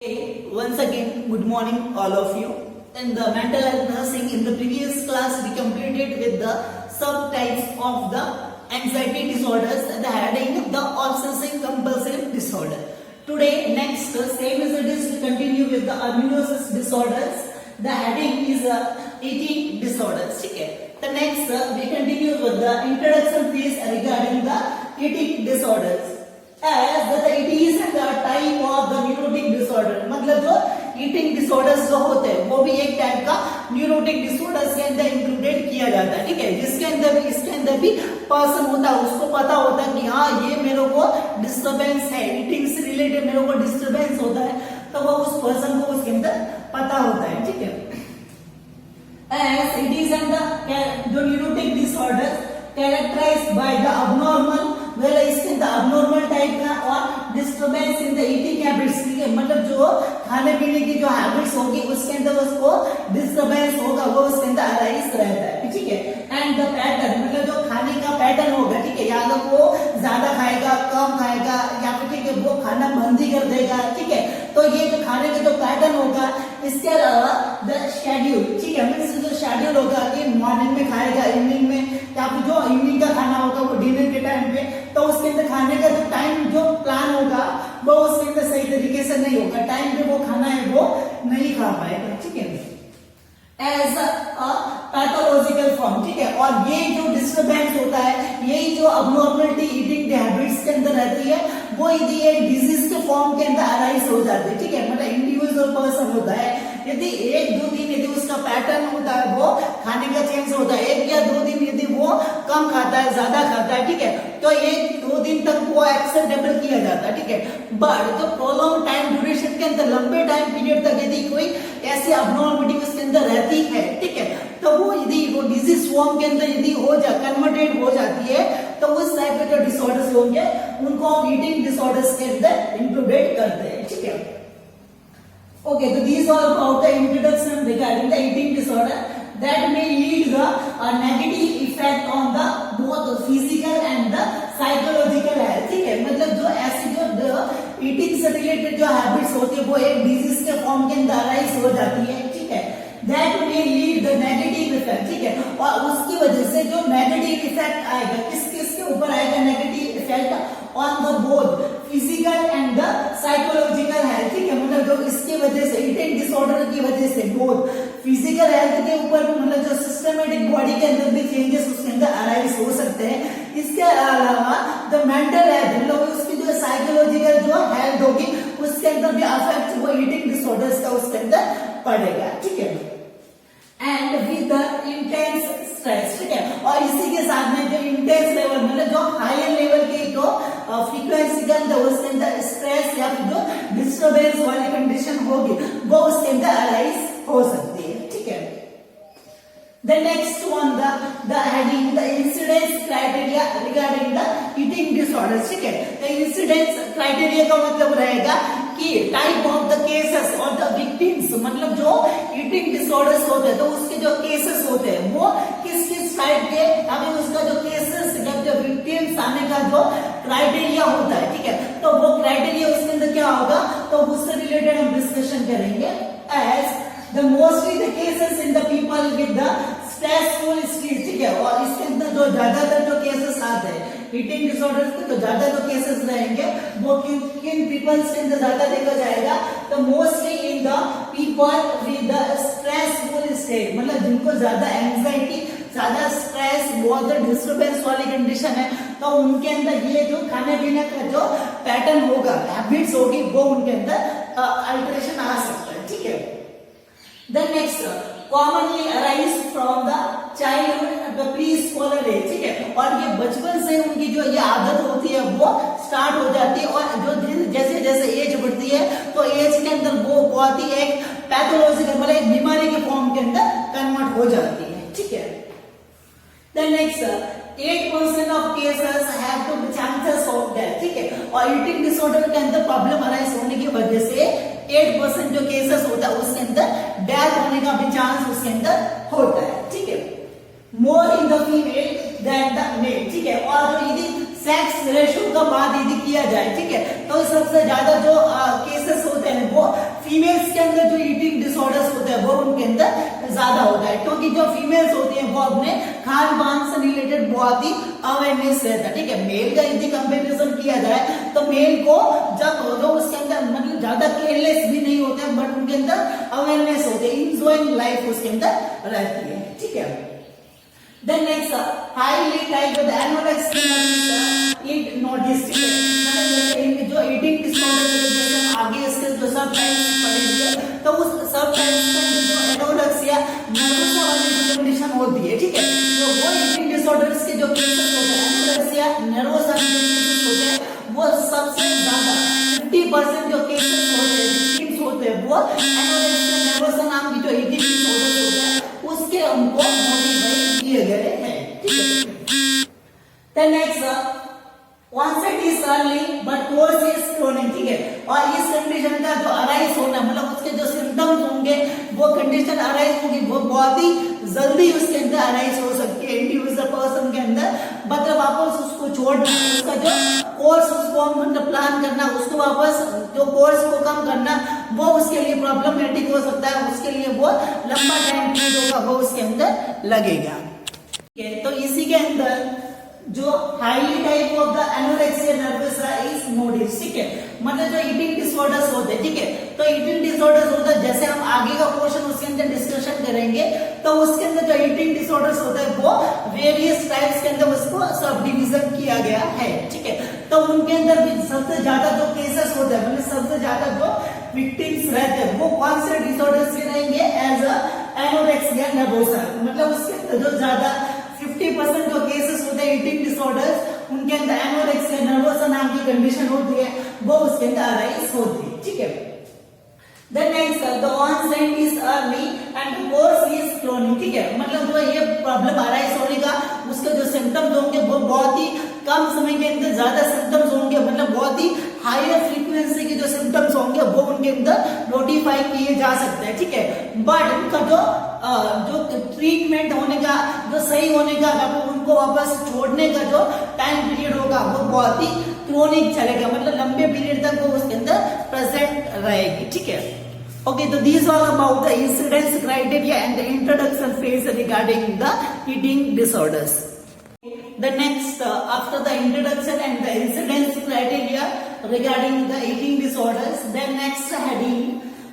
Hey, once again, good morning all of you. In the mental health nursing, in the previous class, we completed with the subtypes of the anxiety disorders, the heading, the obsessive compulsive disorder. Today, next, same as it is, we continue with the aminosis disorders. The heading is eating disorders. Okay. The next, we continue with the introduction phase regarding the eating disorders. As the it is the type of the neurotic disorder, मतलब जो eating disorders जो होते हैं वो भी एक type का neurotic disorders के अंदर इंक्लूडेड किया जाता है, ठीक है। जिसके अंदर भी इसके अंदर भी पर्सन होता है, उसको पता होता है कि हाँ ये मेरे को डिस्टर्बेंस है, ईटिंग से रिलेटेड मेरे को डिस्टर्बेंस होता है, तो वो उस पर्सन को उसके अंदर पता होता है, ठीक है। As it is the neurotic disorders characterized by the abnormal इसके अंदर अबनॉर्मल टाइप का और disturbance in the eating habits, ठीक है। मतलब जो खाने पीने की जो हैबिट्स होगी उसके अंदर उसको डिस्टर्बेंस होगा, वो उसके अंदर अराइज रहता है, ठीक है। एंड द पैटर्न, मतलब जो खाने का पैटर्न होगा, ठीक है, या तो वो ज्यादा खाएगा, कम खाएगा, या फिर ठीक है वो खाना बंद ही कर देगा, ठीक है। तो ये जो खाने का जो पैटर्न होगा, इसके अलावा द शेड्यूल, ठीक है, मींस जो शेड्यूल होगा कि मॉर्निंग में खाएगा, इवनिंग में, या फिर जो इवनिंग का खाना होगा वो डिनर के टाइम पे, तो उसके अंदर खाने का जो टाइम जो प्लान होगा वो उसके अंदर सही तरीके से नहीं होगा, टाइम पे वो खाना है वो नहीं खा पाएगा, ठीक है। एज अ पैथोलॉजिकल फॉर्म, ठीक है। और ये जो डिस्टर्बेंस होता है, यही जो अबनॉर्मलिटी ईटिंग हैबिट्स के अंदर रहती है, वो यदि एक डिजीज के फॉर्म के अंदर अराइज हो जाती है, ठीक है। मतलब इंडिविजुअल पर्सन होता है, यदि एक दो दिन यदि उसका पैटर्न होता है वो खाने का चेंज होता है, एक या दो दिन यदि वो कम खाता है, ज्यादा खाता है, ठीक है, तो एक दो दिन तक वो एक्सेप्टेबल किया जाता है, ठीक है। बट तो प्रोलॉन्ग टाइम ड्यूरेशन के अंदर लंबे टाइम पीरियड तक यदि कोई ऐसी अबनॉर्मलिटी उसके अंदर रहती है, ठीक है, तो वो यदि वो डिजीज फॉर्म के अंदर यदि हो जा कन्वर्टेड हो जाती है, तो उस टाइप के जो डिसऑर्डर्स होंगे उनको हम ईटिंग डिसऑर्डर्स के अंदर इंक्लूडेड करते हैं, ठीक है। Okay, so these are about the introduction regarding the eating disorder that may lead the negative effect on the both physical and the psychological health, ठीक है। मतलब जो ऐसी जो ईटिंग से रिलेटेड जो हैबिट्स होती है वो एक डिजीज के फॉर्म के अंदर अराइज हो जाती है, ठीक है। That may lead the negative effect, ठीक है। और उसकी वजह से जो नेगेटिव इफेक्ट आएगा, किसके ऊपर आएगा negative effect on the both physical and the psychological health, ठीक है। मतलब जो इसकी वजह से ईटिंग डिसऑर्डर की वजह से बोथ फिजिकल हेल्थ के ऊपर भी, मतलब जो सिस्टमेटिक बॉडी के अंदर भी चेंजेस उसके अंदर अराइज हो सकते हैं। इसके अलावा द मेंटल हेल्थ, मतलब उसकी जो साइकोलॉजिकल जो हेल्थ होगी उसके अंदर भी अफेक्ट वो ईटिंग डिसऑर्डर्स का उसके अंदर पड़ेगा, ठीक है। And with the intense stress, ठीक है। और इसी के साथ में जो इंटेंस लेवल, मतलब जो हायर लेवल के जो फ्रीक्वेंसी के अंदर उसके अंदर स्ट्रेस या फिर जो डिस्टर्बेंस वाली कंडीशन होगी वो उसके अंदर अराइज हो सकती है, ठीक है। The next one, the heading, the incidence criteria regarding the eating disorders, ठीक है। The incidence criteria का मतलब रहेगा कि टाइप ऑफ द केसेस और द विक्टिम्स, मतलब जो ईटिंग डिसऑर्डर्स होते हैं तो उसके जो केसेस होते हैं वो किस टाइप के, अभी उसका जो केसेस जो विक्टिम्स आने का जो क्राइटेरिया होता है, ठीक है, तो वो क्राइटेरिया उसके अंदर क्या होगा तो उससे रिलेटेड हम डिस्कशन करेंगे। As the mostly the cases in the people with the stressful stage, ठीक है। और इसके अंदर जो ज्यादातर जो केसेस आते हैं ईटिंग डिसऑर्डर्स के, तो ज्यादा जो केसेस रहेंगे वो किन पीपल्स के अंदर ज्यादा देखा जाएगा, तो mostly in the people with the stressful state, मतलब जिनको ज्यादा एंजाइटी, ज्यादा स्ट्रेस, बहुत डिस्टर्बेंस वाली कंडीशन है, तो उनके अंदर ये जो खाने पीने का जो पैटर्न होगा, हैबिट्स होगी, वो उनके अंदर अल्टरेशन आ सकता है, ठीक है। The next commonly arise from the childhood, the pre-scholar age, ठीक है। और ये बचपन से उनकी जो ये आदत होती है वो स्टार्ट हो जाती है, और जो जैसे जैसे एज बढ़ती है तो एज के अंदर वो बहुत ही एक पैथोलॉजिकल, मतलब एक बीमारी के फॉर्म के अंदर कन्वर्ट हो जाती है, ठीक है। The next 8% of cases have to be chances of death, ठीक है। और ईटिंग डिसऑर्डर के अंदर प्रॉब्लम अराइज होने की वजह से 8% जो केसेस होता है उसके अंदर डेथ होने का भी चांस उसके अंदर होता है, ठीक है। More in the female than the male, ठीक है। और यदि सेक्स रेशियो का बात यदि किया जाए, ठीक है, तो सबसे ज्यादा जो केसेस होते हैं वो फीमेल्स के अंदर जो ईटिंग डिसऑर्डर्स होते हैं वो उनके अंदर ज्यादा होता है, क्योंकि जो फीमेल्स होती हैं वो अपने खान पान से रिलेटेड बहुत ही अवेयरनेस रहता है, ठीक है। मेल का यदि कंपेरिजन किया जाए तो मेल को जब जो उसके अंदर मतलब ज्यादा केयरलेस भी नहीं होते हैं, बट उनके अंदर अवेयरनेस होती है, इंजॉयिंग लाइफ उसके अंदर रहती है, ठीक है। Then next, highly type with anorexia it noticed, मतलब जो eating disorder जैसे हम आगे इसके जो सब टाइप्स पढ़ेंगे तो उस सब टाइप्स में जो एनोरेक्सिया नर्वसा वाली कंडीशन होती है, ठीक है, तो वो eating disorders के जो केसेस होते हैं एनोरेक्सिया नर्वसा के केसेस होते हैं वो सबसे ज्यादा 50% जो केसेस होते हैं विक्टिम्स होते हैं वो एनोरेक्सिया नर्वसा नाम की जो eating disorders होते हैं उसके उनको मोटिवेट किए गए हैं, ठीक है। Then next, onset is early but course is chronic, ठीक है, और इस कंडीशन का जो अराइज होना मतलब उसके जो सिम्टम्स होंगे वो कंडीशन अराइज होगी वो बहुत ही जल्दी उसके अंदर अराइज हो सकती है इंडिविजुअल पर्सन के अंदर, मतलब वापस उसको छोड़ना, उसका जो कोर्स उसको मतलब प्लान करना, उसको वापस जो कोर्स को कम करना वो उसके लिए प्रॉब्लमेटिक हो सकता है, उसके लिए वो लंबा टाइम पीरियड होगा वो उसके अंदर लगेगा, ठीक है। तो इसी के अंदर जो highly type of the anorexia nervosa is notice, ठीक है, मतलब जो ईटिंग डिसऑर्डर्स होते हैं, ठीक है, तो ईटिंग डिसऑर्डर्स होता है जैसे हम आगे का पोर्शन उसके अंदर डिस्कशन करेंगे तो उसके अंदर जो ईटिंग डिसऑर्डर्स होते हैं वो वेरियस टाइप्स के अंदर उसको सब डिवीजन किया गया है, ठीक है, तो उनके अंदर भी सबसे ज्यादा जो केसेस होते हैं मतलब सबसे ज्यादा जो विक्टिम्स रहते हैं वो कौन से डिसऑर्डर्स के रहेंगे एज एनोरेक्सिया नर्वसा, मतलब उसके अंदर जो ज्यादा 50% जो केसेस होते हैं ईटिंग डिसऑर्डर्स उनके अंदर एनोरेक्सिया नर्वसा नाम की कंडीशन होती है वो उसके अंदर अराइज होती है, ठीक है। Then next, the onset is early and the course is chronic, ठीक है, मतलब जो ये प्रॉब्लम अराइज होने का उसके जो सिम्टम्स होंगे वो बहुत ही कम समय के अंदर ज्यादा सिम्टम्स होंगे, मतलब बहुत ही हायर फ्रीक्वेंसी के जो सिम्टम्स होंगे वो उनके अंदर नोटिफाई किए जा सकते हैं, ठीक है, बट उनका जो ट्रीटमेंट होने का जो सही होने का उनको वापस छोड़ने का जो टाइम पीरियड होगा वो बहुत ही क्रोनिक चलेगा, मतलब लंबे पीरियड तक वो उसके अंदर प्रेजेंट रहेगी, ठीक है। Okay, so these are about the incidence criteria and the introduction phase regarding the eating disorders. The next, after the introduction and the incidence criteria regarding the eating disorders, then next heading,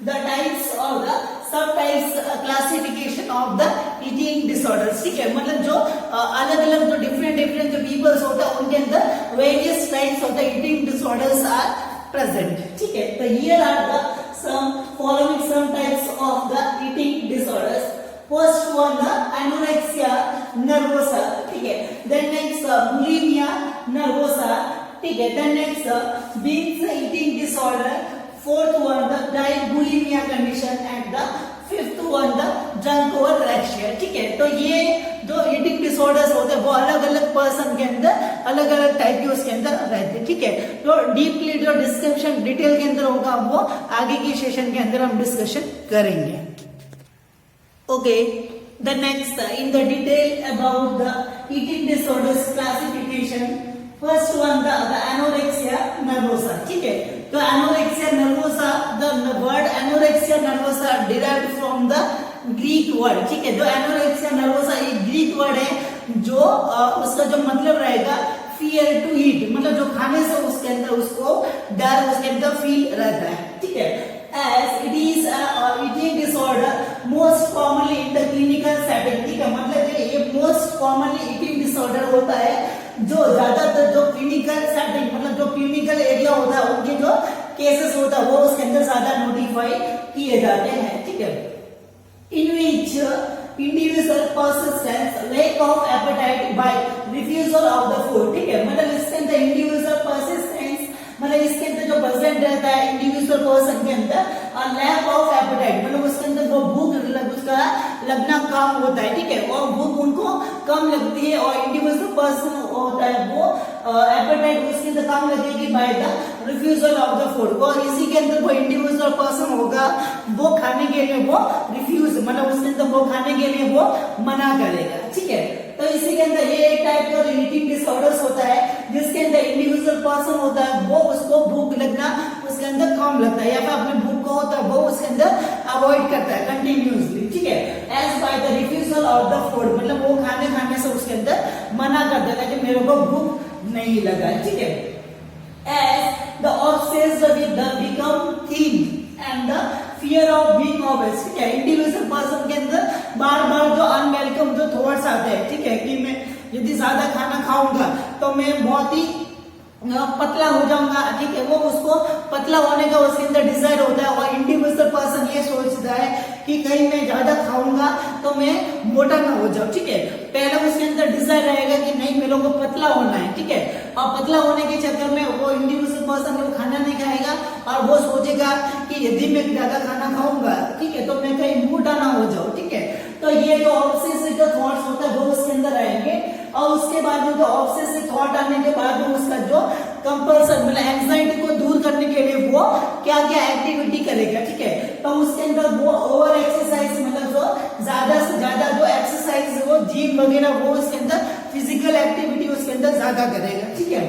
the types or the subtypes classification of the eating disorders, ठीक है, मतलब जो अलग अलग जो different जो peoples होते हैं उनके अंदर various types of the eating disorders are present, ठीक है, तो here are the some types of the eating disorders. First one, the anorexia nervosa, ठीक है, then next bulimia nervosa, ठीक है, then next binge eating disorder, fourth one the bulimia condition and the fifth one the drunk orexia, ठीक है, तो ये जो eating disorders होते हैं वो अलग अलग पर्सन के अंदर अलग अलग टाइप के उसके अंदर रहते हैं, ठीक है, तो डीपली जो डिस्क्रिप्शन डिटेल के अंदर होगा वो आगे की सेशन के अंदर हम डिस्कशन करेंगे। Okay, the next in the detail about the eating disorders classification, first one the anorexia nervosa, ठीक है, तो anorexia nervosa, the word anorexia nervosa derived from the Greek word, ठीक है, जो एनोरेक्सिया नर्वोसा एक ग्रीक वर्ड है जो उसका जो मतलब रहेगा फियर टू ईट, मतलब जो खाने से उसके अंदर उसको डर उसके अंदर फील रहता है, ठीक है, as it is eating disorder most commonly in the clinical setting, ठीक है, मतलब ये most commonly eating disorder होता है जो ज्यादातर जो क्लिनिकल सेटिंग मतलब जो क्लिनिकल एरिया होता है उनके जो केसेस होता है वो उसके अंदर ज्यादा नोटिफाई किए जाते हैं, ठीक है, in which individual persistence lack of appetite by refusal of the food, ठीक है, मतलब इसके अंदर individual persistence मतलब इसके अंदर जो प्रेजेंट रहता है इंडिविजुअल पर्सन के अंदर लैक ऑफ एपेटाइट, मतलब उसके अंदर वो भूख उसका लगना कम होता है, ठीक है, और भूख उनको कम लगती है और इंडिविजुअल पर्सन होता है वो एपेटाइट उसके अंदर कम लगेगी bye the refusal of the food, और इसी के अंदर वो इंडिविजुअल पर्सन होगा वो खाने के लिए वो रिफ्यूज मतलब उसके अंदर वो खाने के लिए वो मना करेगा, ठीक है, तो इसी के अंदर ये एक टाइप का ईटिंग डिसऑर्डर्स होता है जिसके अंदर इंडिविजुअल पर्सन होता है वो उसको भूख लगना उसके अंदर कम लगता है या फिर अपने भूख को होता है वो उसके अंदर अवॉइड करता है कंटिन्यूअसली, ठीक है, as by the refusal of the food, मतलब वो खाने से उसके अंदर मना कर देता है कि मेरे को भूख नहीं लगा, ठीक है। As the obsessed with the become thin and the fear of being obese, ठीक है, इंडिविजुअल पर्सन के अंदर बार बार जो अनवेलकम जो थॉट्स आते हैं, ठीक है, कि मैं यदि ज्यादा खाना खाऊंगा तो मैं बहुत ही पतला हो जाऊंगा, ठीक है, वो उसको पतला होने का उसके अंदर डिजायर होता है और इंडिविजुअल पर्सन ये सोचता है कि कहीं मैं ज्यादा खाऊंगा तो मैं मोटा ना हो जाऊं, ठीक है। पहले उसके अंदर डिजायर रहेगा कि नहीं मेरे को पतला होना है, ठीक है, और पतला होने के चक्कर में वो इंडिविजुअल पर्सन वो खाना नहीं खाएगा और वो सोचेगा कि यदि मैं ज्यादा खाना खाऊंगा, ठीक है, तो मैं कहीं मोटा ना हो जाऊं, ठीक है। तो ये जो ऑब्सेसिव जो थॉट्स होता है वो उसके अंदर आएंगे और उसके बाद में जो ऑब्सेसिव थॉट आने के बाद में उसका जो कंपल्सन मतलब एंजाइटी को दूर करने के लिए वो क्या क्या एक्टिविटी करेगा, ठीक है। तो उसके अंदर वो ओवर एक्सरसाइज मतलब जो ज्यादा से ज्यादा जो एक्सरसाइज वो जिम वगैरह वो उसके अंदर फिजिकल एक्टिविटी उसके अंदर ज्यादा करेगा, ठीक है।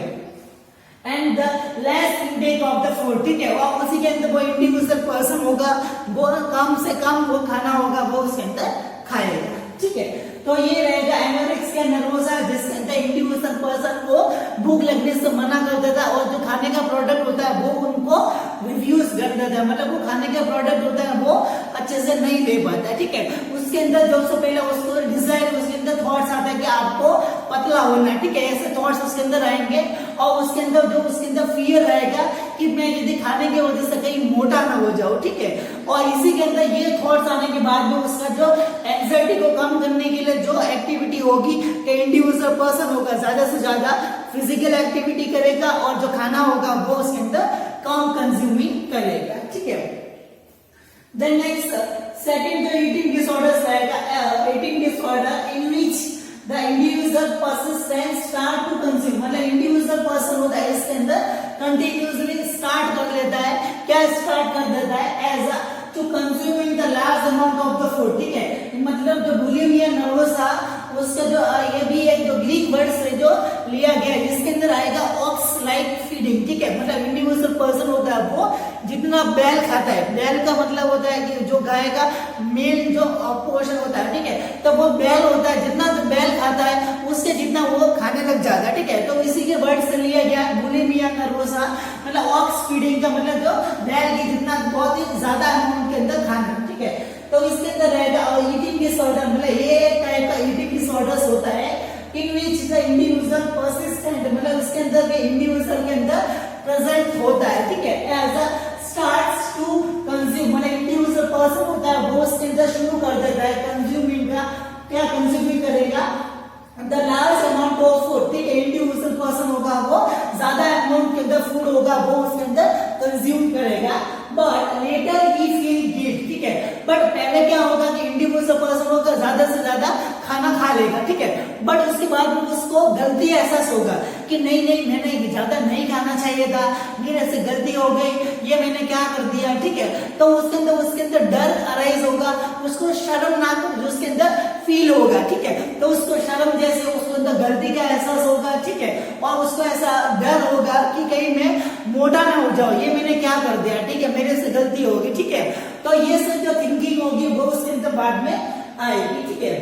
And the less intake of the food, ठीक है, और उसी के अंदर वो इंडिविजुअल पर्सन होगा वो कम से कम वो खाना होगा वो उसके अंदर खाएगा, ठीक है। तो ये रहेगा एनोरेक्सिया नर्वोसा जिसके अंदर इंडिविजुअल पर्सन को भूख लगने से मना कर देता है और जो खाने का प्रोडक्ट होता है वो उनको रिफ्यूज कर देता है, मतलब वो खाने का प्रोडक्ट होता है वो अच्छे से नहीं ले पाता है, ठीक है। उसके अंदर जो सबसे पहले उसको डिजायर उसके अंदर थॉट्स आता है कि आपको पतला होना है, ठीक है, ऐसे थॉट्स उसके अंदर आएंगे और उसके अंदर जो उसके अंदर फियर रहेगा कि मैं यदि खाने की वजह से कहीं मोटा ना हो जाऊं, ठीक है। और इसी के अंदर ये थॉट्स आने के बाद में उसका जो एंजाइटी को कम करने के लिए जो एक्टिविटी होगी कि इंडिविजुअल पर्सन होगा ज्यादा से ज्यादा फिजिकल एक्टिविटी करेगा और जो खाना होगा वो उसके अंदर कम कंज्यूमिंग करेगा, ठीक है। देन नेक्स्ट सेकंड जो ईटिंग डिसऑर्डर्स रहेगा, eating disorder in which the individual person start to consume, मतलब इंडिविजुअल पर्सन होता है इसके अंदर कंटिन्यूअसली स्टार्ट कर लेता है, क्या स्टार्ट कर देता है as to consuming the large amount of the food, ठीक है, मतलब जो बुलिमिया नर्वोसा उसका जो ये भी एक जो ग्रीक वर्ड से जो लिया गया है जिसके अंदर आएगा ऑक्स लाइक फीडिंग, ठीक है, मतलब इंडिविजुअल पर्सन होता है वो जितना बैल खाता है, बैल का मतलब होता है कि जो गाय का मेन जो पोर्शन होता है, ठीक है, तो वो बैल होता है जितना जो बैल खाता है उससे जितना वो खाने लग जाता है, ठीक है। तो इसी के वर्ड से लिया गया बुलिमिया नर्वोसा, मतलब ऑक्स फीडिंग का मतलब जो बैल की जितना बहुत ही ज्यादा अमाउंट के अंदर खाना, ठीक है। तो इसके अंदर रहेगा और ईटिंग डिसऑर्डर मतलब ये टाइप का ईटिंग डिसऑर्डर्स होता है इन विच द इंडिविजुअल परसिस्टेंट, मतलब इसके अंदर के इंडिविजुअल के अंदर प्रेजेंट होता है, ठीक है, as a starts to consume, मतलब इंडिविजुअल पर्सन होता है वो उसके अंदर शुरू कर देता है कंज्यूमिंग का, क्या कंज्यूमिंग करेगा the large amount of food, ठीक है, इंडिविजुअल पर्सन होगा वो ज्यादा अमाउंट के अंदर फूड होगा वो उसके अंदर कंज्यूम करेगा, but later he feel guilt, ठीक है, बट पहले क्या होगा कि इंडिविजुअल पर्सन होगा ज्यादा से ज्यादा खाना खा लेगा, ठीक है, बट उसके बाद में उसको गलती एहसास होगा कि नहीं मैंने ज्यादा नहीं खाना चाहिए था, मेरे से गलती हो गई, ये मैंने क्या कर दिया, ठीक है। तो उसके अंदर डर अराइज होगा, उसको शर्मनाक उसके अंदर फील होगा, ठीक है, तो उसको शर्म जैसे उसको अंदर गलती का एहसास होगा, ठीक है, और उसको ऐसा डर होगा कि कहीं मैं मोटा ना हो जाऊं, ये मैंने क्या कर दिया, ठीक है, मेरे से गलती होगी, ठीक है। तो ये सब जो थिंकिंग होगी वो उसके अंदर बाद में आएगी, ठीक है।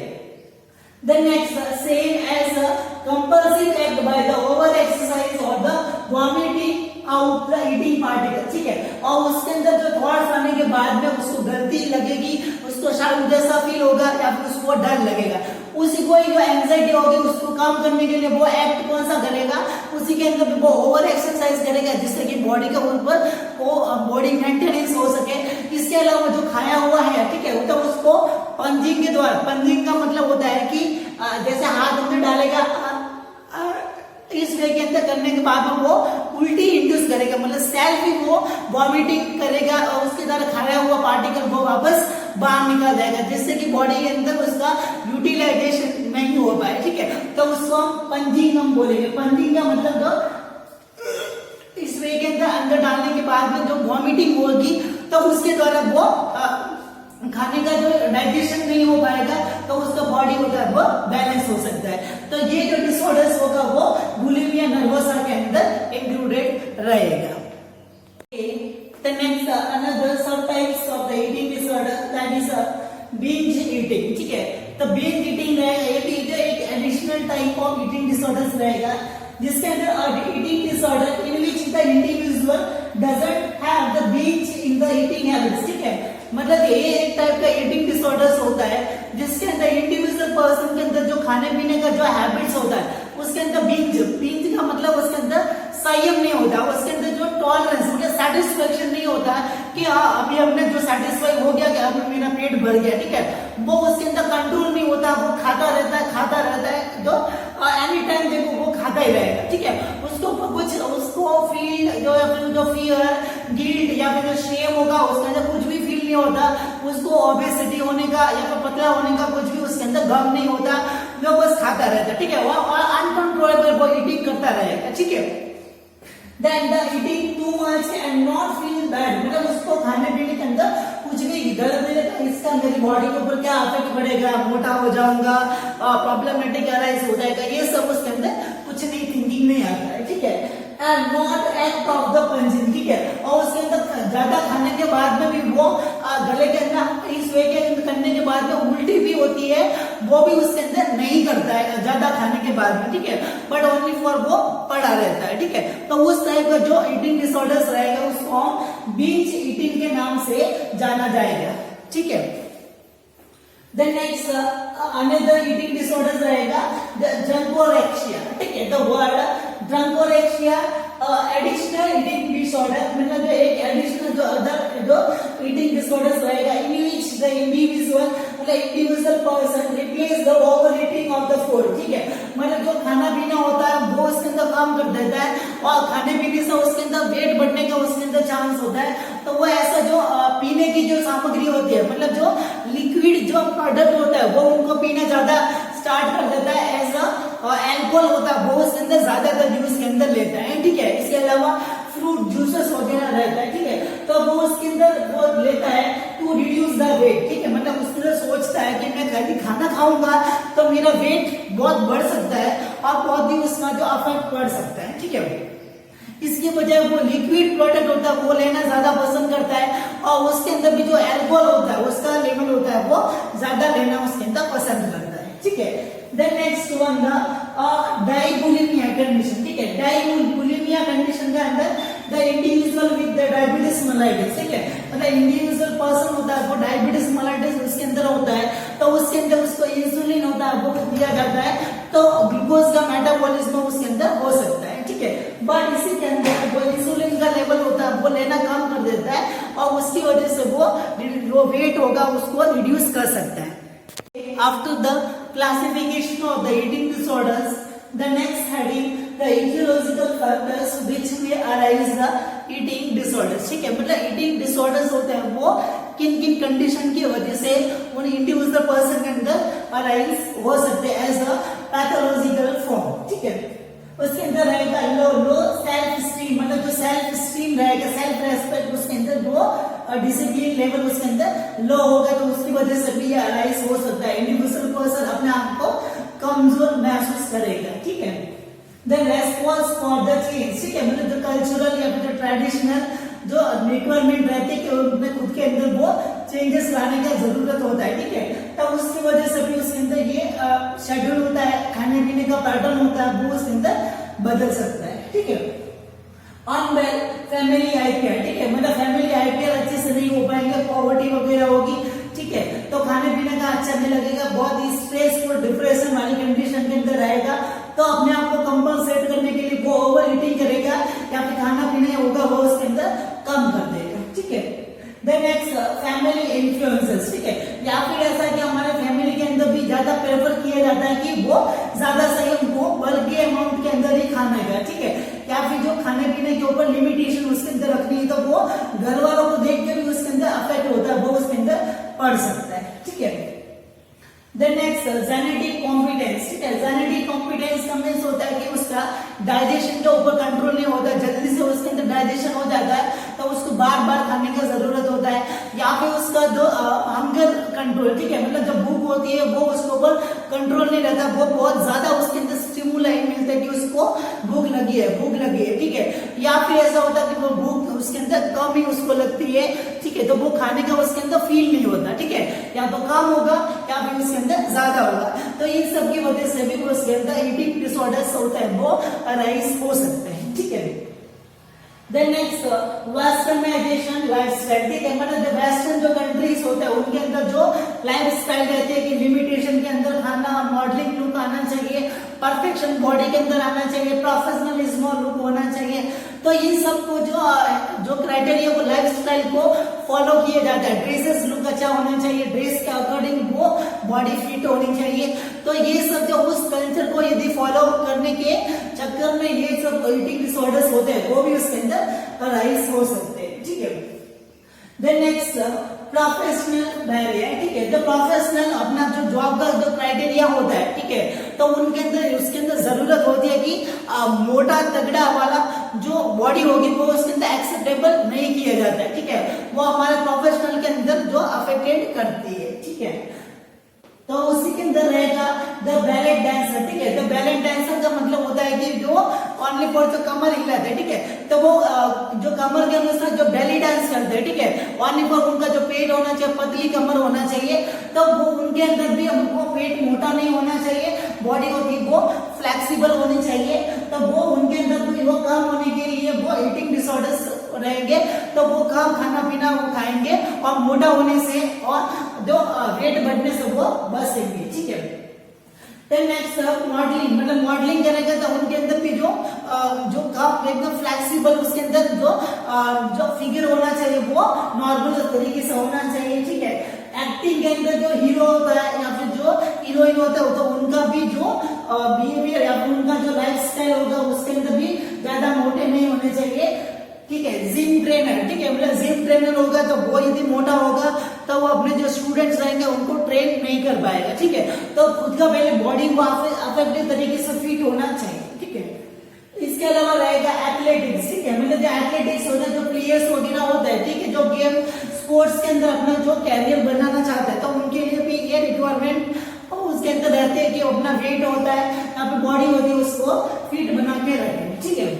The next same as a compulsive act by the over exercise or the vomiting out the eating particle, ठीक है, और उसके अंदर जो थॉट्स आने के बाद में उसको गलती लगेगी, उसको शर्म जैसा फील होगा या फिर उसको डर लगेगा, उसी को जो एंजाइटी होगी उसको काम करने के लिए वो एक्ट कौन सा करेगा, उसी के अंदर वो ओवर एक्सरसाइज करेगा जिससे कि बॉडी के ऊपर वो बॉडी मेंटेनेंस हो सके। इसके अलावा जो खाया हुआ है, ठीक है, तो उसको पंजिंग के द्वारा, पंजिंग का मतलब होता है कि जैसे हाथ अंदर डालेगा इस वे के अंदर करने के बाद में वो उल्टी इंड्यूस करेगा, मतलब सेल्फ ही वो वॉमिटिंग करेगा और उसके द्वारा खाया हुआ पार्टिकल वो वापस बाहर निकाल जाएगा जिससे कि बॉडी के अंदर उसका यूटिलाइजेशन नहीं हो पाए, ठीक है। तो उसको हम पंजिंग हम बोलेंगे। पंजिंग का मतलब जो इस वे के अंदर डालने के बाद में जो वॉमिटिंग होगी तो उसके द्वारा वो खाने का जो डाइजेशन नहीं हो पाएगा तो उसका बॉडी होता है वो बैलेंस हो सकता है। तो ये जो डिसऑर्डर्स होगा वो बुलिमिया नर्वोसा के अंदर इंक्लूडेड रहेगा। The next another subtypes of the eating disorder, that is binge eating, ठीक है। तो binge eating रहेगा, ये भी एक additional type of eating disorders रहेगा, जिसके अंदर eating disorder in which the individual doesn't have the binge in the eating habits, ठीक है। मतलब ये एक टाइप का ईटिंग डिसऑर्डर्स होता है जिसके अंदर इंडिविजुअल पर्सन के अंदर जो खाने पीने का जो हैबिट्स होता है उसके अंदर बिंज का मतलब उसके अंदर संयम नहीं होता, उसके अंदर जो टॉलरेंस मतलब सेटिस्फेक्शन नहीं होता कि हाँ अभी हमने जो सेटिस्फाई हो गया कि अब मेरा पेट भर गया, ठीक है, वो उसके अंदर कंट्रोल नहीं होता, वो खाता रहता है जो एनी टाइम देखो वो खाता ही रहेगा, ठीक है। उसको कुछ उसको फील जो फियर गिल्ट या फिर जो शेम होगा उसके अंदर कुछ भी फील नहीं होता, उसको ओबेसिटी होने का या फिर पतला होने का कुछ भी उसके अंदर गम नहीं होता, वो बस खाता रहता है, ठीक है, वो अनकंट्रोलेबल वो ईटिंग करता रहेगा, ठीक है। Then the eating too much and not feel bad, मतलब उसको खाने पीने के अंदर कुछ भी दर्द नहीं रहता, इसका मेरी बॉडी के ऊपर क्या इफेक्ट पड़ेगा, मोटा हो जाऊंगा, प्रॉब्लमेटिक अराइज हो जाएगा, ये सब उसके अंदर कुछ नहीं थिंकिंग नहीं आता है, ठीक है। And not act of the punching, ठीक है, और उसके अंदर ज्यादा खाने के बाद में भी वो गले के अंदर इस वे के करने के बाद में उल्टी भी होती है, वो भी उसके अंदर नहीं करता है ज्यादा खाने के बाद में, ठीक है, बट ओनली फॉर वो पड़ा रहता है, ठीक है। तो उस टाइप का जो ईटिंग डिसऑर्डर्स रहेगा उसको बिंज ईटिंग के नाम से जाना जाएगा, ठीक है। Then next another eating disorders रहेगा drunkorexia, ठीक है। The word drunkorexia additional eating disorder मतलब एक additional जो other जो eating disorders रहेगा in which the individual person replace the overeating of the food, ठीक है, मतलब जो खाना पीना होता है वो उसके अंदर काम कर देता है और खाने पीने से उसके अंदर वेट बढ़ने का उसके अंदर चांस होता है, तो वो ऐसा जो पीने की जो सामग्री होती है मतलब जो लिक्विड जो प्रोडक्ट होता है वो उनको पीना ज्यादा स्टार्ट कर देता है, एज अल्कोहल होता है वो उसके अंदर ज्यादातर यूज के अंदर लेता है, ठीक है। इसके अलावा फ्रूट जूसेस वगैरह रहता है, ठीक है, तो वो उसके अंदर वो लेता है टू रिड्यूस द वेट, ठीक है, मतलब उसके अंदर सोचता है कि मैं कभी खाना खाऊंगा तो मेरा वेट बहुत बढ़ सकता है और बहुत ही उसका जो इफेक्ट पड़ सकता है, ठीक है। इसके बजाय वो लिक्विड प्रोडक्ट होता है वो लेना ज्यादा पसंद करता है और उसके अंदर भी जो अल्कोहल होता है उसका लेवल होता है वो ज्यादा लेना उसके अंदर पसंद करता है, ठीक है। देन नेक्स्ट वन डायबुलिमिया कंडीशन, ठीक है, डायबुलिमिया कंडीशन के अंदर the individual with the diabetes mellitus, ठीक है, मतलब इंडिविजुअल पर्सन होता है वो डायबिटीज मेलाइटिस उसके अंदर होता है तो उसके अंदर उसको इंसुलिन होता है वो दिया जाता है तो ग्लूकोज का मेटाबॉलिज्म उसके अंदर हो सकता है, ठीक है, बट इसी के अंदर वो इंसुलिन का लेवल होता है वो लेना कम कर देता है और उसकी वजह से वो वेट होगा उसको रिड्यूस कर सकता है। After the classification of the eating disorders, the next heading the etiological factors which may arise the eating disorders, ठीक है, मतलब eating disorders होते हैं वो किन किन कंडीशन की वजह से उन इंडिविजुअल पर्सन के अंदर अराइज हो सकते हैं एज अ पैथोलॉजिकल फॉर्म, ठीक है। उसके अंदर रहेगा लो सेल्फ स्टीम, मतलब जो सेल्फ स्टीम रहेगा सेल्फ रेस्पेक्ट उसके अंदर वो डिसिप्लिन लेवल उसके अंदर लो होगा तो उसकी वजह से भी अराइज हो सकता है, इंडिविजुअल पर्सन अपने आप को कमजोर महसूस करेगा, ठीक है। Then response for the change, ठीक है, मतलब जो कल्चरल या फिर ट्रेडिशनल जो रिक्वायरमेंट रहती है कि उनमें खुद के अंदर वो चेंजेस लाने की जरूरत होता है, ठीक है, तो उसकी वजह से भी उसके अंदर ये शेड्यूल होता है खाने पीने का पैटर्न होता है वो उसके अंदर बदल सकता है, ठीक है। अनवेल फैमिली आईपीआर, ठीक है, मतलब फैमिली आईपीआर अच्छे से नहीं हो पाएंगे, पॉवर्टी वगैरह होगी, ठीक है, तो खाने पीने का अच्छा नहीं लगेगा, बहुत ही स्ट्रेसफुल डिप्रेशन वाली कंडीशन के अंदर रहेगा तो अपने आप को कंपनसेट करने के लिए वो ओवर ईटिंग करेगा या फिर खाना पीना होगा वो उसके अंदर कम कर देगा, ठीक है। देन नेक्स्ट फैमिली इन्फ्लुएंसेस, ठीक है, या फिर ऐसा कि हमारे फैमिली के अंदर भी ज्यादा प्रेफर किया जाता है कि वो ज्यादा संयम को बल्क के अमाउंट के अंदर ही खाना है, ठीक है, या फिर जो खाने पीने के ऊपर लिमिटेशन उसके अंदर रखनी है तो वो घर वालों को देख के भी उसके अंदर अफेक्ट होता है वो उसके अंदर पड़ सकता है, ठीक है। Then next next genetic competence, ठीक है। जेनेटिक कॉम्पिटेंस का मीन्स होता है कि उसका डाइजेशन के ऊपर कंट्रोल नहीं होता, जल्दी से उसके अंदर डाइजेशन हो जाता है, तो उसको बार बार खाने की जरूरत होता है। या फिर उसका जो हंगर कंट्रोल, ठीक है, मतलब जब भूख होती है वो उसके ऊपर कंट्रोल नहीं रहता, वो बहुत ज्यादा उसके अंदर स्टिमुलाई मिलता है कि उसको भूख लगी है, ठीक है। या फिर ऐसा होता है कि वो भूख उसके अंदर कम ही उसको लगती है, ठीक है, तो वो खाने का उसके अंदर फील नहीं होता, ठीक है, या तो कम होगा या फिर उसके अंदर ज्यादा होगा। तो इन सब की वजह से भी उसके अंदर ईटिंग डिसऑर्डर्स होता है वो अराइज हो सकते हैं, ठीक है। देन नेक्स्ट वेस्टर्नाइजेशन लाइफस्टाइल, ठीक है, मतलब जो वेस्टर्न जो कंट्रीज होते हैं उनके अंदर जो लाइफस्टाइल रहते हैं कि लिमिटेशन के अंदर खाना, मॉडलिंग लुक आना चाहिए, परफेक्शन बॉडी के अंदर आना चाहिए, प्रोफेशनलिज्म लुक होना चाहिए, तो इन सब को जो क्राइटेरिया को लाइफस्टाइल को फॉलो किया जाता है। ड्रेसेस लुक अच्छा होना चाहिए, ड्रेस के अकॉर्डिंग वो बॉडी फिट होनी चाहिए, तो ये सब जो उस कल्चर को यदि फॉलो करने के चक्कर में ये सब ईटिंग डिसऑर्डर्स होते हैं वो भी उसके अंदर अराइज हो सकते हैं, ठीक है। देन नेक्स्ट प्रोफेशनल बैरियर, ठीक है, जो प्रोफेशनल अपना जो जॉब का जो क्राइटेरिया होता है, ठीक है, तो उनके अंदर उसके अंदर जरूरत होती है कि मोटा तगड़ा वाला जो बॉडी होगी वो उसके अंदर एक्सेप्टेबल नहीं किया जाता है, ठीक है, वो हमारे प्रोफेशनल के अंदर जो अफेक्टेड करती है, ठीक है। तो उसी के अंदर रहेगा द बैलेट डांसर, ठीक है, तो बैलेट डांसर का मतलब होता है कि जो ओनली फॉर जो कमर हिलाते हैं, ठीक है, तो वो जो कमर के अनुसार जो बेली डांस करते हैं, ठीक है, ओनली फॉर उनका जो पेट होना चाहिए, पतली कमर होना चाहिए, तो वो उनके अंदर भी हमको पेट मोटा नहीं होना चाहिए, बॉडी होती वो फ्लेक्सिबल होनी चाहिए, तो वो उनके अंदर भी वो कम होने के लिए वो ईटिंग डिसऑर्डर्स रहेंगे, तो वो कम खाना पीना वो खाएंगे और मोटा होने से और जो वेट बढ़ने से वो बचेंगे, ठीक है। देन नेक्स्ट मॉडलिंग, मतलब मॉडलिंग करेंगे तो उनके अंदर भी जो कम एकदम फ्लेक्सिबल उसके अंदर जो फिगर होना चाहिए वो नॉर्मल तरीके से होना चाहिए, ठीक है। एक्टिंग के अंदर जो हीरो होता है या फिर जो हीरोइन होता है तो उनका भी जो बिहेवियर या फिर उनका जो लाइफस्टाइल होगा उसके अंदर भी ज्यादा मोटे नहीं होने चाहिए, ठीक है। जिम ट्रेनर, ठीक है, मतलब जिम ट्रेनर होगा तो वो यदि मोटा होगा तो वो अपने जो स्टूडेंट्स रहेंगे उनको ट्रेन नहीं कर पाएगा, ठीक है, तो खुद का पहले बॉडी को अफेक्टिव तरीके से फिट होना चाहिए, ठीक है। इसके अलावा रहेगा एथलेटिक्स, ठीक है, मतलब जो एथलेटिक्स होता है जो प्लेयर्स वगैरह होता है, ठीक है, जो गेम स्पोर्ट्स के अंदर अपना जो कैरियर बनाना चाहता है तो उनके लिए भी ये रिक्वायरमेंट उसके अंदर रहते हैं कि अपना वेट होता है या फिर बॉडी होती है उसको फिट बना के रखें, ठीक है।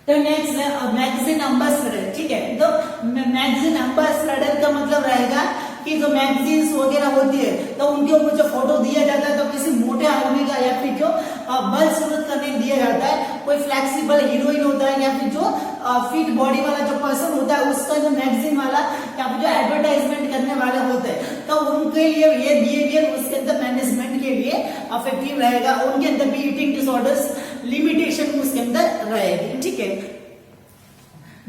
तो नेक्स्ट है मैगजीन एम्बेसडर, ठीक है, तो मैगजीन एम्बेसडर का मतलब रहेगा कि जो मैगजीन्स वगैरह होती है तो उनके ऊपर जो फोटो दिया जाता है तो किसी मोटे आदमी का या फिर जो बल सूरत करने दिया जाता है, कोई फ्लेक्सिबल हीरोइन होता है या फिर जो फिट बॉडी वाला जो पर्सन होता है उसका जो मैगजीन वाला या फिर जो एडवर्टाइजमेंट करने वाले होते हैं तो उनके लिए ये बिहेवियर उसके अंदर मैनेजमेंट के लिए अफेक्टिव रहेगा, उनके अंदर भी ईटिंग डिसऑर्डर्स लिमिटेशन उसके अंदर रहेगी, ठीक है।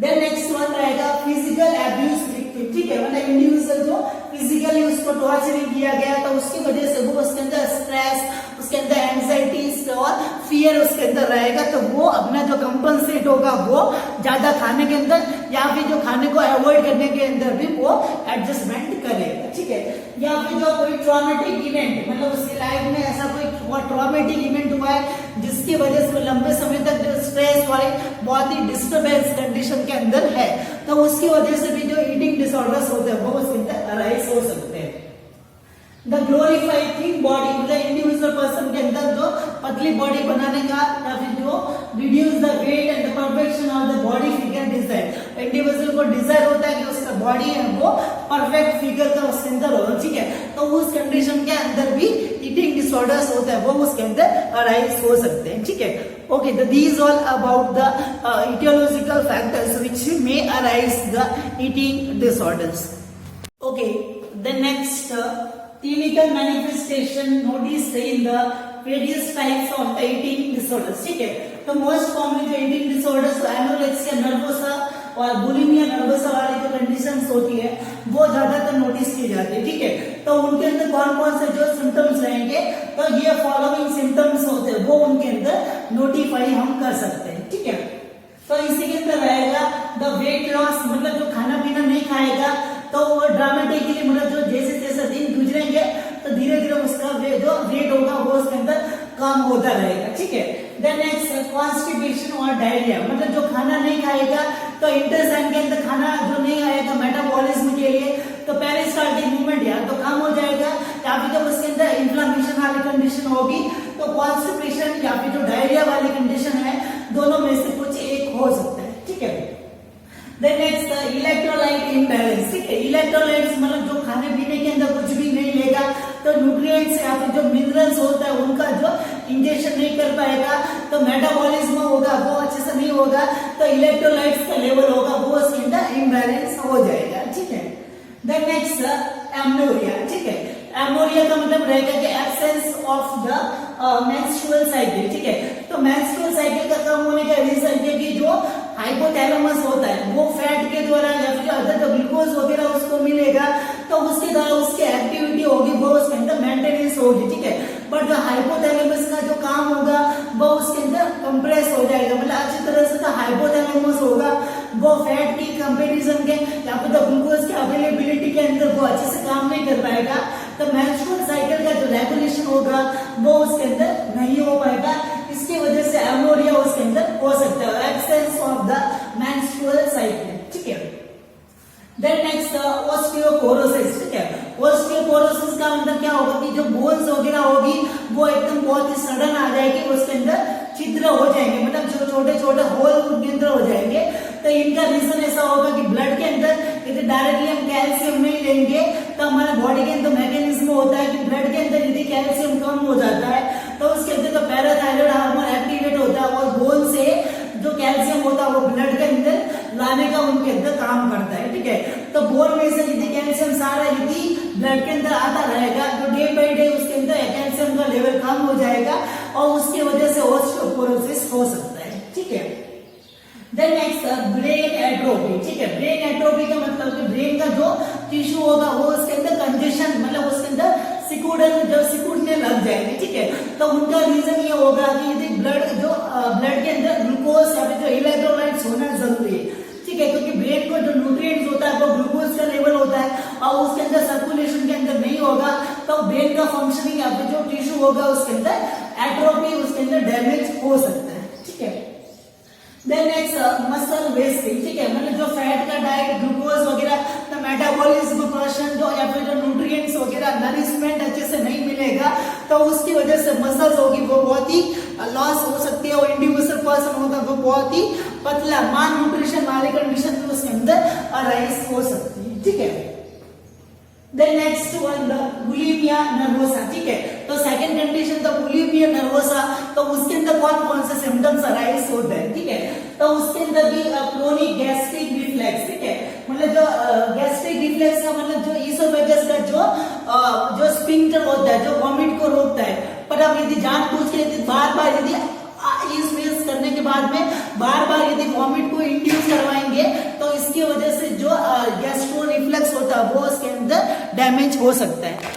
देन नेक्स्ट वन रहेगा फिजिकल एब्यूज विक्टिम, ठीक है, मतलब इंडिविजुअल जो फिजिकली उसको टॉर्चरिंग किया गया तो उसकी वजह से वो उसके अंदर स्ट्रेस, उसके अंदर एंजाइटी और फियर उसके अंदर रहेगा, तो वो अपना जो कंपनसेट होगा वो ज्यादा खाने के अंदर या फिर जो खाने को अवॉइड करने के अंदर भी वो एडजस्टमेंट करेगा, ठीक है। या फिर जो कोई ट्रॉमेटिक इवेंट, मतलब उसकी लाइफ में ऐसा कोई ट्रॉमेटिक इवेंट हुआ है जिसकी वजह से लंबे समय तक जो स्ट्रेस वाले बहुत ही डिस्टर्बेंस कंडीशन के अंदर है तो उसकी वजह से भी जो ईटिंग डिसऑर्डर्स होते हैं वो उसके अंदर अराइज हो सकते हैं। द ग्लोरीफाइड थिन बॉडी, मतलब इंडिविजुअल पर्सन के अंदर जो पतली बॉडी बनाने का या फिर जो reduce the weight and the perfection of the body figure desire, individual को डिजायर होता है कि उसका बॉडी है वो परफेक्ट फिगर का उसके अंदर हो, ठीक है, तो उस कंडीशन के अंदर भी ईटिंग डिसऑर्डर्स होता है वो उसके अंदर अराइज हो सकते हैं, ठीक है। Okay, these all about the etiological factors which may arise the eating disorders. Okay, the next clinical manifestation noticed in the various types of the eating disorders, ठीक है, तो मोस्ट कॉमनली जो eating disorders एनोरेक्सिया नर्वोसा और bulimia nervosa वाली जो conditions होती है वो ज्यादातर नोटिस की जाती है, ठीक है, तो उनके अंदर कौन कौन से जो सिम्टम्स रहेंगे तो ये फॉलोइंग सिम्टम्स होते हैं वो उनके अंदर नोटिफाई हम कर सकते हैं, ठीक है। तो इसी के अंदर रहेगा द वेट लॉस, मतलब जो खाना पीना नहीं खाएगा तो वो ड्रामेटिकली मतलब जो जैसे जैसे दिन गुजरेंगे तो धीरे धीरे उसका जो रेट होगा वो उसके अंदर कम होता रहेगा, ठीक है। देन नेक्स्ट कॉन्स्टिपेशन और डायरिया, मतलब जो खाना नहीं खाएगा तो इंटेस्टाइन के अंदर खाना जो नहीं आएगा मेटाबॉलिज्म के लिए, तो पेरिस्टाल्टिक मूवमेंट या तो कम हो जाएगा, या फिर जब उसके अंदर इन्फ्लेमेशन वाली कंडीशन होगी तो कॉन्स्टिपेशन या फिर जो डायरिया वाली कंडीशन है, दोनों में से कुछ एक हो सकता है, ठीक है। देन नेक्स्ट इलेक्ट्रोलाइट इम्बैलेंस, ठीक है। इलेक्ट्रोलाइट्स मतलब जो खाने पीने के अंदर कुछ भी नहीं लेगा तो न्यूट्रिएंट्स या फिर जो मिनरल्स होता है उनका जो इंजेक्शन नहीं कर पाएगा तो मेटाबॉलिज्म होगा वो अच्छे से नहीं होगा, तो इलेक्ट्रोलाइट्स का लेवल होगा वो उसके अंदर इम्बैलेंस हो जाएगा, ठीक है। देन नेक्स्ट एमनोरिया, ठीक है। एमनोरिया का मतलब रहेगा कि absence of the menstrual cycle, ठीक है। तो मेंस्ट्रुअल साइकिल का कम होने का रीजन है कि जो हाइपोथैलेमस होता है वो फैट के द्वारा या फिर अदर ग्लूकोज वगैरह उसको मिलेगा तो उसके द्वारा उसकी एक्टिविटी होगी वो उसके अंदर मेंटेनेंस होगी, ठीक है। बट जो हाइपोथैलेमस का जो काम होगा वो उसके अंदर कंप्रेस हो जाएगा, मतलब अच्छी तरह से जो हाइपोथैलेमस होगा वो फैट की कंपैरिजन के या फिर जो ग्लूकोज की अवेलेबिलिटी के अंदर वो अच्छे से काम नहीं कर पाएगा, तो मेंस्ट्रुअल साइकिल का जो रेगुलेशन होगा वो उसके अंदर नहीं हो पाएगा, इसकी वजह से एमनोरिया उसके अंदर हो सकता है, absence of the menstrual cycle, ठीक है। देन नेक्स्ट ऑस्टियोपोरोसिस, ठीक है। ऑस्टियोपोरोसिस का मतलब क्या होगा कि जो बोन्स वगैरह होगी वो एकदम बहुत ही सडन आ जाएगी, उसके अंदर छिद्र हो जाएंगे, मतलब जो छोटे छोटे होल के अंदर हो जाएंगे, तो इनका रीजन ऐसा होगा कि ब्लड के अंदर यदि डायरेक्टली हम कैल्शियम नहीं लेंगे तो हमारे बॉडी के अंदर मैकेनिज्म होता है कि ब्लड के अंदर यदि कैल्शियम कम हो जाता है तो उसके अंदर तो पैराथायराइड हार्मोन एक्टिवेट होता है और बोन से जो कैल्शियम होता है वो ब्लड के अंदर लाने का उनके अंदर काम करता है, ठीक है। तो बोन में से यदि कैल्शियम सारा यदि ब्लड के अंदर आता रहेगा तो डे बाई डे उसके अंदर कैल्शियम का लेवल कम हो जाएगा और उसकी वजह से ऑस्टियोपोरोसिस हो सकता है, ठीक है। देन नेक्स्ट ब्रेन एट्रोफी, ठीक है। ब्रेन एट्रोफी का मतलब कि ब्रेन का जो टिश्यू होगा वो उसके अंदर कंजेशन मतलब उसके अंदर सिकुड़ने लग जाएंगे, ठीक है। तो उनका रीजन ये होगा कि यदि ब्लड के अंदर ग्लूकोज या फिर जो इलेक्ट्रोलाइट्स होना जरूरी है, ठीक है, क्योंकि ब्रेन को जो न्यूट्रिएंट्स होता है वो ग्लूकोज का लेवल होता है और उसके अंदर सर्कुलेशन के अंदर नहीं होगा तो ब्रेन का फंक्शनिंग या फिर जो टिश्यू होगा उसके अंदर एट्रोफी उसके अंदर डैमेज हो सकता है, ठीक है। देन नेक्स्ट मसल वेस्टिंग, ठीक है, मतलब जो फैट का डाइट ग्लूकोज वगैरह तो मेटाबॉलिज्म पर्सन जो या फिर जो न्यूट्रिएंट्स वगैरह नरिशमेंट अच्छे से नहीं मिलेगा तो उसकी वजह से मसल्स होगी वो बहुत ही लॉस हो सकती है और इंडिविजुअल पर्सन होगा वो बहुत ही पतला मान न्यूट्रिशन वाली कंडीशन भी उसके अंदर अराइज हो सकती है, ठीक है। Then next one bulimia nervosa, ठीक है। तो सेकंड कंडीशन तो बुलिमिया नर्वोसा, तो उसके अंदर कौन कौन से सिम्टम्स अराइज होते हैं, ठीक है। तो उसके अंदर भी क्रोनिक गैस्ट्रिक रिफ्लेक्स, ठीक है, मतलब जो गैस्ट्रिक रिफ्लेक्स का मतलब जो ईसोफेगस का जो स्फिंक्टर होता है जो वॉमिट को रोकता है, पर अब यदि जानबूझ के यदि बार बार यदि इस फेस करने के बाद में बार बार यदि वॉमिट को इंड्यूस करवाएंगे तो इसकी वजह से जो गैस्ट्रो रिफ्लेक्स होता है वो उसके अंदर डैमेज हो सकता है।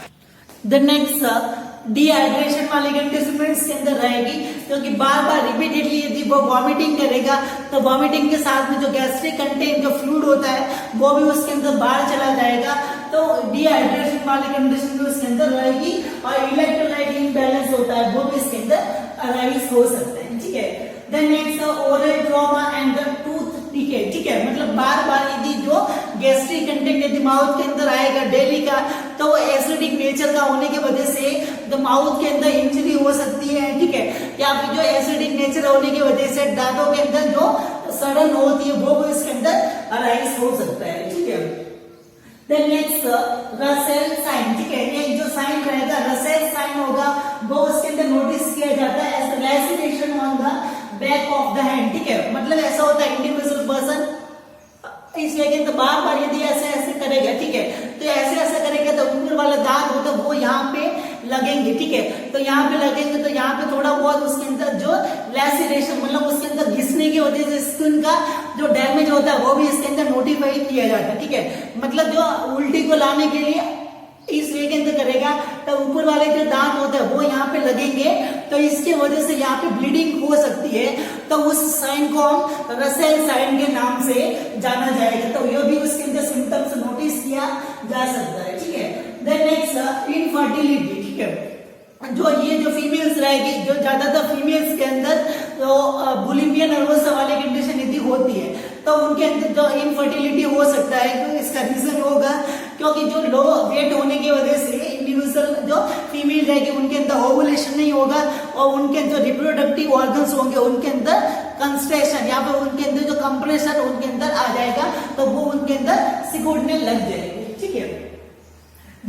द नेक्स्ट डिहाइड्रेशन वाली कंडीशन इसके अंदर रहेगी क्योंकि बार बार रिपीटेडली यदि वो वॉमिटिंग करेगा तो वॉमिटिंग के साथ में जो गैस्ट्रिक कंटेंट जो फ्लूइड होता है वो भी उसके अंदर बाहर चला जाएगा, तो डिहाइड्रेशन वाली कंडीशन भी उसके अंदर रहेगी और इलेक्ट्रोलाइट इम्बैलेंस होता है वो भी इसके अंदर अराइज हो सकता है, ठीक है। Then next oral trauma and the tooth decay, ठीक है, मतलब बार बार यदि जो गैस्ट्रिक कंटेंट यदि माउथ के अंदर आएगा डेली का तो एसिडिक नेचर का होने की वजह से द माउथ के अंदर इंजरी हो सकती है, ठीक है, या फिर जो एसिडिक नेचर होने की वजह से दांतों के अंदर जो सड़न होती है वो भी इसके अंदर अराइज हो सकता है, ठीक है। देन नेक्स्ट रसेल साइन, ठीक है, ये जो साइन रहेगा रसेल साइन होगा वो उसके अंदर नोटिस किया जाता है as laceration on the back of the hand, ठीक है, मतलब ऐसा होता है इंडिविजुअल पर्सन इसलिए कि तो बार बार यदि ऐसे ऐसे करेगा, ठीक है, तो ऐसे ऐसे करेगा तो ऊपर वाला दांत होता है वो यहाँ पे लगेंगे, ठीक है, तो यहाँ पे लगेंगे तो यहाँ पे थोड़ा बहुत उसके अंदर जो लैसिनेशन मतलब उसके अंदर घिसने की वजह से स्किन का जो डैमेज होता है वो भी इसके अंदर नोटिफाई किया जाता है, ठीक है, मतलब जो उल्टी को लाने के लिए इस वे के अंदर करेगा तो ऊपर वाले जो दांत होते हैं वो यहाँ पे लगेंगे, तो इसके वजह से यहाँ पे ब्लीडिंग हो सकती है, तो उस साइन को हम रसेल साइन के नाम से जाना जाएगा। तो ये भी उसके अंदर सिम्टम्स नोटिस किया जा सकता है, ठीक है। देन नेक्स्ट इनफर्टिलिटी, ठीक है। जो ये जो फीमेल्स रहेगी, जो ज्यादातर फीमेल्स के अंदर तो बुलिमिया नर्वोसा वाली कंडीशन यदि होती है तो उनके अंदर जो इनफर्टिलिटी हो सकता है, तो इसका रीजन होगा क्योंकि जो लो वेट होने की वजह से इंडिविजुअल जो फीमेल रहेगी उनके अंदर ओवुलेशन नहीं होगा और उनके जो रिप्रोडक्टिव ऑर्गन्स होंगे उनके अंदर कंस्ट्रेशन या फिर उनके अंदर जो कंप्रेशन उनके अंदर आ जाएगा, तो वो उनके अंदर सिकुड़ने लग जाएगी, ठीक है।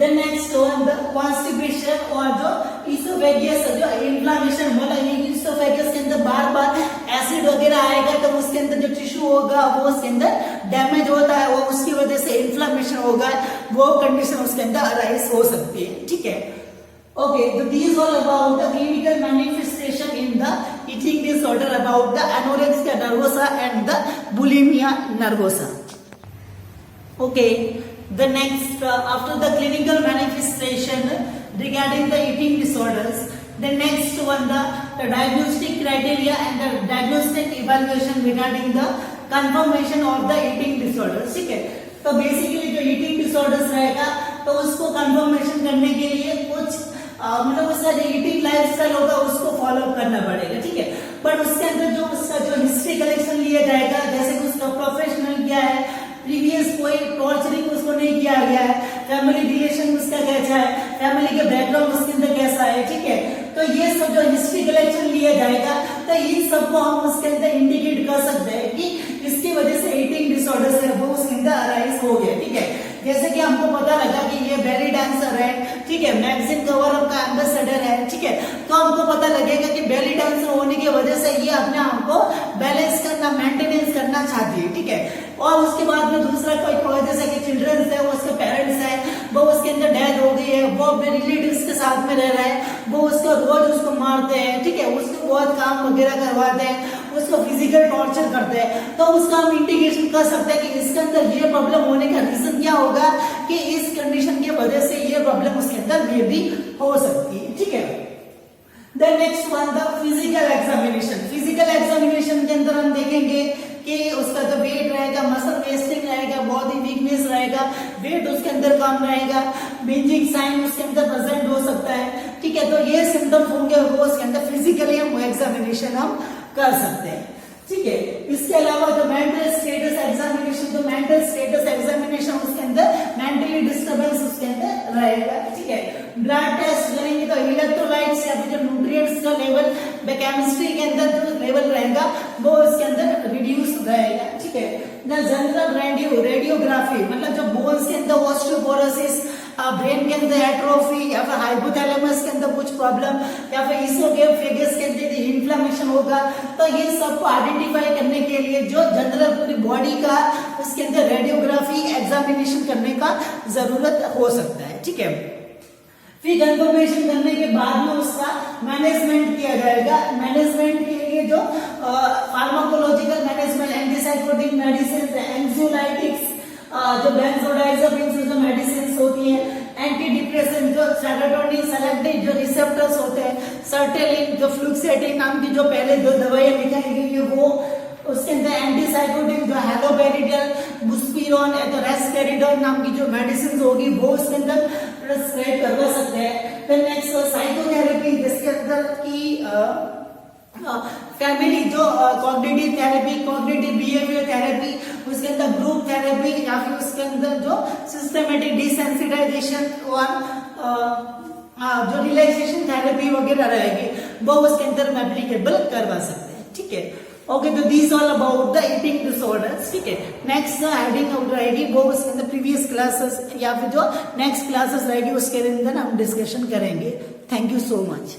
Then next one the constipation और जो इसोफेगियस जो इन्फ्लामेशन मतलब इसोफेगियस के अंदर बार बार एसिड वगैरह आएगा, तो उसके अंदर जो टिश्यू होगा वो उसके अंदर डैमेज होता है, वो उसकी वजह से इन्फ्लामेशन होगा, वो कंडीशन उसके अंदर अराइज हो सकती है, ठीक है। Okay, so these all about the clinical manifestation in the eating disorder about the anorexia nervosa and the bulimia nervosa. Okay. The next, after the clinical manifestation regarding the eating disorders, the next one the diagnostic criteria and the diagnostic evaluation regarding the confirmation of the eating disorders, ठीक है। तो basically जो eating disorders रहेगा तो उसको confirmation करने के लिए कुछ मतलब उसका जो eating lifestyle होगा उसको फॉलो करना पड़ेगा, ठीक है। बट उसके अंदर जो उसका जो हिस्ट्री कलेक्शन लिया जाएगा, जैसे कि उसका प्रोफेशनल क्या है, प्रीवियस कोई टॉर्चरिंग उसको नहीं किया गया है, फैमिली रिलेशन उसका कैसा है, फैमिली के बैकग्राउंड उसके अंदर कैसा है, ठीक है। तो ये सब जो हिस्ट्री कलेक्शन लिया जाएगा तो इन सबको हम उसके अंदर इंडिकेट कर सकते हैं कि इसकी वजह से ईटिंग डिसऑर्डर्स है वो उसके अंदर अराइज हो गया, ठीक है। जैसे कि हमको पता लगा कि ये बेली डांसर है, ठीक है, मैगजीन कवर अप का एम्बेसडर है, ठीक है, तो हमको पता लगेगा कि बेली डांसर होने की वजह से ये अपने आप को बैलेंस करना, मेंटेनेंस करना चाहती है, ठीक है। और उसके बाद में दूसरा कोई जैसे कि चिल्ड्रंस है, वो उसके पेरेंट्स है, वो उसके अंदर डेथ हो गई है, वो अपने रिलेटिव्स के साथ में रह रहा है, वो उसको रोज उसको मारते हैं, ठीक है, उसको बहुत काम वगैरह करवाते हैं, उसको फिजिकल टॉर्चर करते हैं, तो उसका हम इंडिकेशन कर सकते हैं कि इसके अंदर ये प्रॉब्लम होने का रीजन क्या होगा कि इस कंडीशन की वजह से ये प्रॉब्लम उसके अंदर मे भी हो सकती है, ठीक है। Then next one the physical examination. Physical examination के अंदर हम देखेंगे कि उसका जो वेट रहेगा, मसल वेस्टिंग रहेगा, बॉडी वीकनेस रहेगा, वेट उसके अंदर कम रहेगा, बिंजिंग साइन उसके अंदर प्रेजेंट हो सकता है, ठीक है। तो ये सिम्टम्स होंगे वो उसके अंदर फिजिकली हम एग्जामिनेशन हम कर सकते हैं, ठीक है। इसके अलावा जो मेंटल स्टेटस एग्जामिनेशन, जो मेंटल स्टेटस एग्जामिनेशन उसके अंदर मेंटली डिस्टर्बेंस उसके अंदर रहेगा, ठीक है। ब्लड टेस्ट करेंगे तो इलेक्ट्रोलाइट्स या फिर जो न्यूट्रिएंट्स का लेवल केमिस्ट्री के अंदर जो लेवल रहेगा वो उसके अंदर रिड्यूस रहेगा, ठीक है। जनरल रेडियोग्राफी मतलब जो बोन्स के अंदर ऑस्टियोपोरोसिस, ब्रेन के अंदर एट्रोफी या फिर हाइपोथैलेमस के अंदर कुछ प्रॉब्लम या फिर इसोफेगस के अंदर इन्फ्लेमेशन होगा, तो ये सबको आइडेंटिफाई करने के लिए जो जनरल पूरी बॉडी का उसके अंदर रेडियोग्राफी एग्जामिनेशन करने का जरूरत हो सकता है, ठीक है। फिर कंफर्मेशन करने के बाद में उसका मैनेजमेंट किया जाएगा। मैनेजमेंट के लिए जो फार्माकोलॉजिकल मैनेजमेंट, एंटीसाइकोटिक मेडिसिन, एंग्जियोलाइटिक्स, जो बेंजोडाइजापिन्स जो मेडिसिन होती है, एंटी डिप्रेसेंट जो सेरोटोनिन सेलेक्टिव जो रिसेप्टर्स होते हैं, सर्टेलिन जो फ्लुक्सेटिन नाम की जो पहले जो दवाइयां लिखाई गई है वो, उसके अंदर एंटीसाइकोटिक जो हेलोपेरिडल, बुस्पिरोन या तो रेस्पेरिडोन नाम की जो मेडिसिन होगी वो उसके अंदर प्रिस्क्राइब करवा सकते हैं। फिर नेक्स्ट साइकोथेरेपी जिसके अंदर की फैमिली जो cognitive therapy, cognitive behaviour therapy, उसके अंदर ग्रुप थेरेपी या फिर उसके अंदर जो सिस्टमेटिक डिसेंसिटाइजेशन और जो रिलैक्सेशन थेरेपी वगैरह रहेगी वो उसके अंदर हम एप्लीकेबल करवा सकते हैं, ठीक है। ओके, तो these all about the eating disorders, ठीक है। नेक्स्ट हेडिंग आउट रहेगी वो उसके अंदर प्रीवियस क्लासेस या फिर जो नेक्स्ट क्लासेस रहेगी उसके अंदर हम डिस्कशन करेंगे। Thank you so much.